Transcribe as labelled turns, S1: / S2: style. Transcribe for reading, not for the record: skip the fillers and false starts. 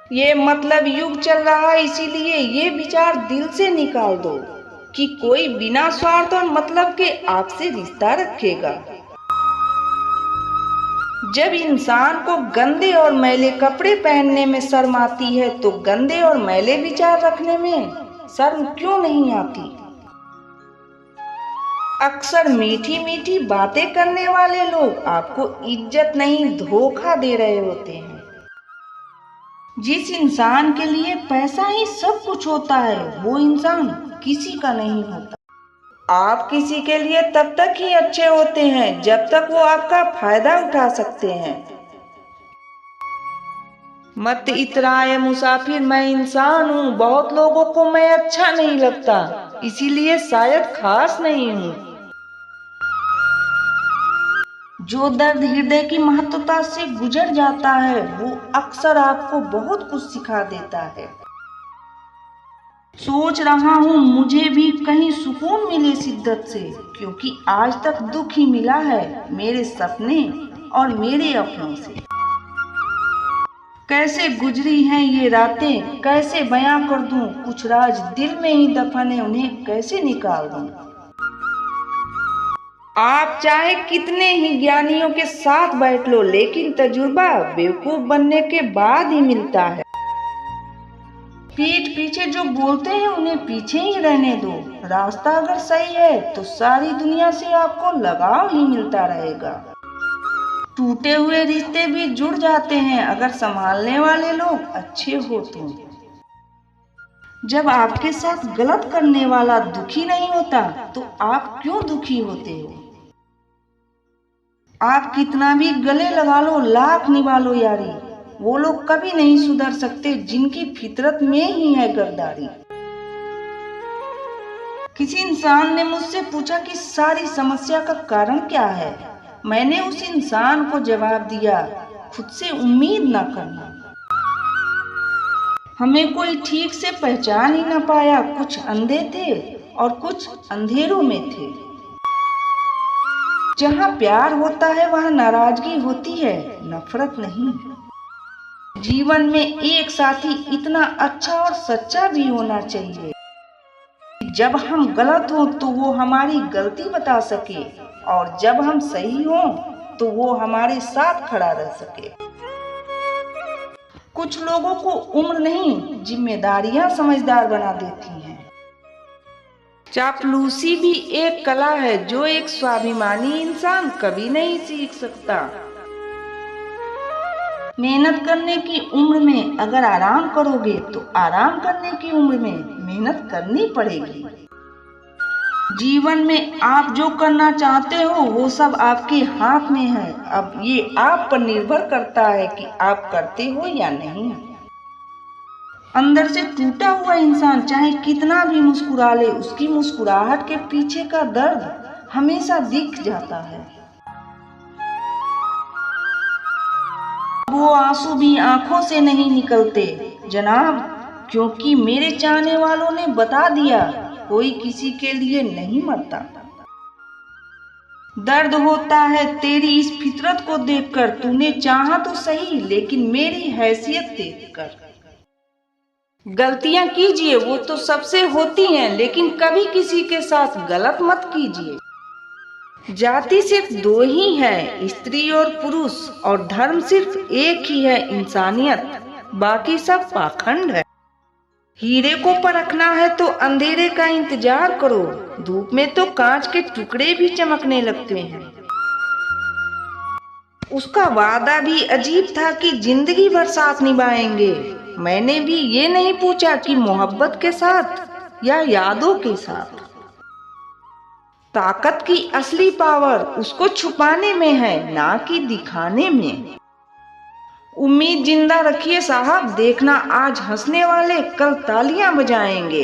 S1: ये मतलब युग चल रहा है, इसीलिए ये विचार दिल से निकाल दो कि कोई बिना स्वार्थ और मतलब के आपसे रिश्ता रखेगा। जब इंसान को गंदे और मैले कपड़े पहनने में शर्म आती है तो गंदे और मैले विचार रखने में शर्म क्यों नहीं आती। अक्सर मीठी मीठी बातें करने वाले लोग आपको इज्जत नहीं धोखा दे रहे होते हैं। जिस इंसान के लिए पैसा ही सब कुछ होता है वो इंसान किसी का नहीं होता। आप किसी के लिए तब तक ही अच्छे होते हैं जब तक वो आपका फायदा उठा सकते हैं। मत इतराए मुसाफिर, मैं इंसान हूँ, बहुत लोगों को मैं अच्छा नहीं लगता, इसीलिए शायद खास नहीं हूँ। जो दर्द हृदय की महत्वता से गुजर जाता है वो अक्सर आपको बहुत कुछ सिखा देता है। सोच रहा हूँ मुझे भी कहीं सुकून मिले शिद्दत से, क्योंकि आज तक दुख ही मिला है मेरे सपने और मेरे अपनों से। कैसे गुजरी हैं ये रातें, कैसे बयां कर दूं, कुछ राज दिल में ही दफन है, उन्हें कैसे निकाल दूं। आप चाहे कितने ही ज्ञानियों के साथ बैठ लो, लेकिन तजुर्बा बेवकूफ बनने के बाद ही मिलता है। पीठ पीछे जो बोलते हैं उन्हें पीछे ही रहने दो। रास्ता अगर सही है तो सारी दुनिया से आपको लगाव ही मिलता रहेगा। टूटे हुए रिश्ते भी जुड़ जाते हैं अगर संभालने वाले लोग अच्छे हो तो। जब आपके साथ गलत करने वाला दुखी नहीं होता तो आप क्यों दुखी होते हो। आप कितना भी गले लगा लो, लाख निभा लो यारी, वो लोग कभी नहीं सुधर सकते जिनकी फितरत में ही है गद्दारी। किसी इंसान ने मुझसे पूछा कि सारी समस्या का कारण क्या है। मैंने उस इंसान को जवाब दिया, खुद से उम्मीद ना करना। हमें कोई ठीक से पहचान ही ना पाया, कुछ अंधे थे और कुछ अंधेरों में थे। जहाँ प्यार होता है वहाँ नाराजगी होती है, नफरत नहीं। जीवन में एक साथी इतना अच्छा और सच्चा भी होना चाहिए, जब हम गलत हों तो वो हमारी गलती बता सके और जब हम सही हों तो वो हमारे साथ खड़ा रह सके। कुछ लोगों को उम्र नहीं जिम्मेदारियां समझदार बना देती हैं। चापलूसी भी एक कला है जो एक स्वाभिमानी इंसान कभी नहीं सीख सकता। मेहनत करने की उम्र में अगर आराम करोगे तो आराम करने की उम्र में मेहनत करनी पड़ेगी। जीवन में आप जो करना चाहते हो वो सब आपके हाथ में है, अब ये आप पर निर्भर करता है कि आप करते हो या नहीं। अंदर से टूटा हुआ इंसान चाहे कितना भी मुस्कुरा ले, उसकी मुस्कुराहट के पीछे का दर्द हमेशा दिख जाता है। वो आंसू भी आंखों से नहीं निकलते जनाब, क्योंकि मेरे चाहने वालों ने बता दिया कोई किसी के लिए नहीं मरता। दर्द होता है तेरी इस फितरत को देखकर, तूने चाहा तो सही लेकिन मेरी हैसियत देखकर। गलतियां कीजिए वो तो सबसे होती हैं, लेकिन कभी किसी के साथ गलत मत कीजिए। जाति सिर्फ दो ही है, स्त्री और पुरुष, और धर्म सिर्फ एक ही है, इंसानियत, बाकी सब पाखंड है। हीरे को परखना है तो अंधेरे का इंतजार करो, धूप में तो कांच के टुकड़े भी चमकने लगते हैं। उसका वादा भी अजीब था कि जिंदगी भर साथ निभाएंगे। मैंने भी ये नहीं पूछा कि मोहब्बत के साथ या यादों के साथ। ताकत की असली पावर उसको छुपाने में है, ना कि दिखाने में। उम्मीद जिंदा रखिए साहब, देखना आज हंसने वाले कल तालियां बजाएंगे।